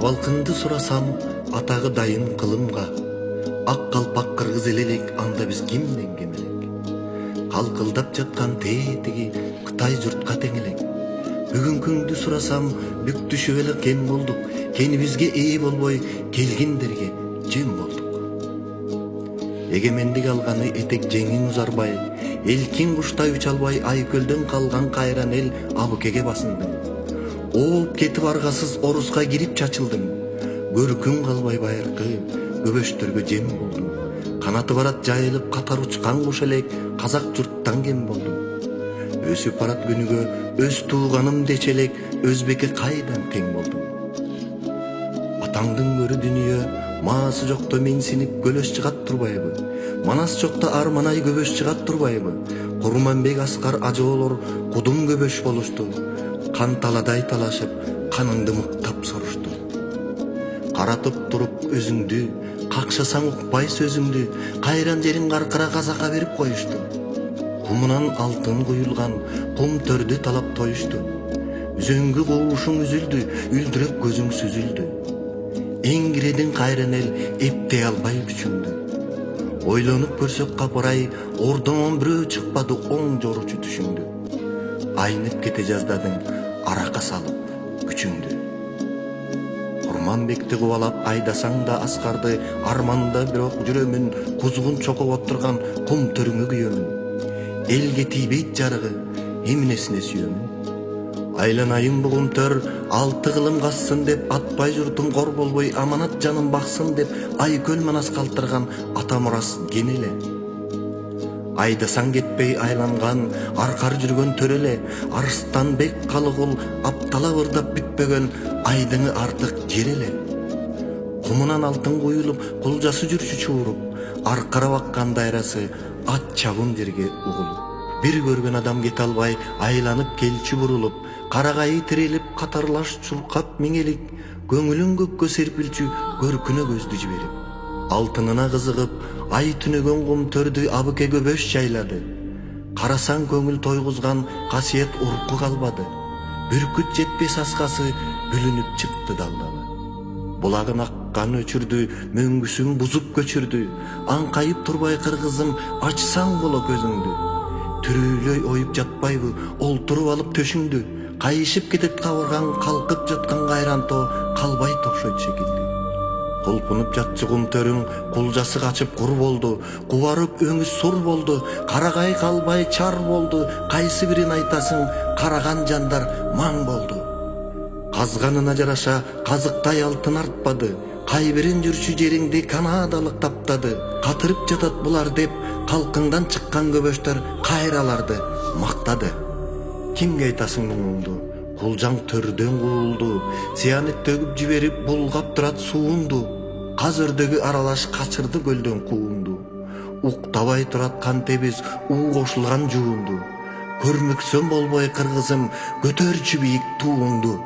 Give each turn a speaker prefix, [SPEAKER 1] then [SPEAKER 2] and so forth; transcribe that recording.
[SPEAKER 1] Абалкыңды сурасам, атагы дайын кылымга. Ак калпак кыргыз элелик, анда биз кимден кем элек? Калкылдап жаткан тетиги Кытай журтка тең элек. Бүгүнкүңдү сурасам, бүк түшүп эле кем болдук. Кенибизге ээ болбой, келгендерге жем болдук. Эгемендик алганы этек жеңиң узарбай, элкин куштай уча албай, айкөлдөн калган кайран эл абыкеге басындың. Ооп кетип аргасыз орусга кирип чачылдың. Көркүң калбай байыркы, көбөштөргө жем болдуң. Канаты барат жайылып катар учкан куш элек, казак журттан кем болдуң. Өсүп барат күнүгө, өз тууганым дече элек, өзбекке кайдан тең болдуң. Атаңдын көрү дүнүйө, маасы жокто менсинип көлөс чыгат турбайбы? Манас жокто арманай көбөш чыгат турбайбы? Курманбек Аскар ажоолор кудум көбөш болушту. Кан таладай талашып, каныңды мыктап сорушту. Каратып туруп өзүңдү, какшасаң укпай сөзүңдү, кайран жериң каркыра казакка берип коюшту. Кумунан алтын куюлган кум төрдү талап тоюшту. Үзөңгү коушуң үзүлдү, үлдүрөк көзүң сүзүлдү. Эңгиредин кайран эл, эптей албай күчүңдү. Ойлонуп көрсөк капырай, ордоңон бирөө чыкпады оң жоручу түшүңдү. Айнып кете жаздадың, арака салып күчүңдү. Курманбекти кубалап айдасаң да Аскарды, арманда бирок жүрөмүн, кузгун чокуп отурган кум төрүңө күйөмүн. Элге тийбейт жарыгы, эмнесине сүйөмүн. Айланайын бугун төр, алты кылым кассын деп, атпай журтум кор болбой, аманат жаным баксын деп, айкөл манас калтырган ата мурас кен эле. Айдасаң кетпей айланган, аркар жүргөн төр эле, Арыстанбек Калыгул аптала ырдап бүтпөгөн айдыңы артык жер эле. Кумунан алтын куюлуп, кулжасы жүрчү чууруп, аркара баккан дайрасы ат чабын жерге угулуп. Бир көргөн адам кете албай, айланып келчү бурулуп, карагайы тирелип, катарлаш чуркап миңелик, көңүлүн көккө серпилчү көркүнө көздү жиберип. Алтынына кызыгып, ай түнөгөн кум төрдү абыке көбөш жайлады. Карасаң көңүл тойгузган касиет урку калбады. Бүркүт жетпес аскасы бүлүнүп чыкты далдалы. Булагын аккан өчүрдү, мөңгүсүн бузуп көчүрдү. Аңкайып турбай кыргызым, ачсаң боло көзүңдү. Түрүлөй оюп жатпайбы, олтуруп алып төшүңдү. Кайышып кетет кабыргаң, калкып жаткан кайранто калбай токшойт шекилди. Колпунуп жатчы кум төрүң, кулжасы качып кур болду. Кубарып өңү сур болду, карагай калбай чар болду. Кайсы бирин айтасың, караган жандар маң болду. Казганына жараша казыктай алтын артпады. Кайбирин жүрчү жериңди канадалык таптады. Катырып жатат булар деп, калкыңдан чыккан көбөштөр кайраларды мактады. Кимге айтасың муңуңду? Кулжаң төрдөн куулду, сиянет төгүп жиберип булгап турат суунду. Каз өрдөгү аралаш качырды көлдөн куунду. Уктабай турат кан тебиз, уу кошулган жуунду. Көрмөксөм болбой кыргызым, көтөрчү бийик тууңду.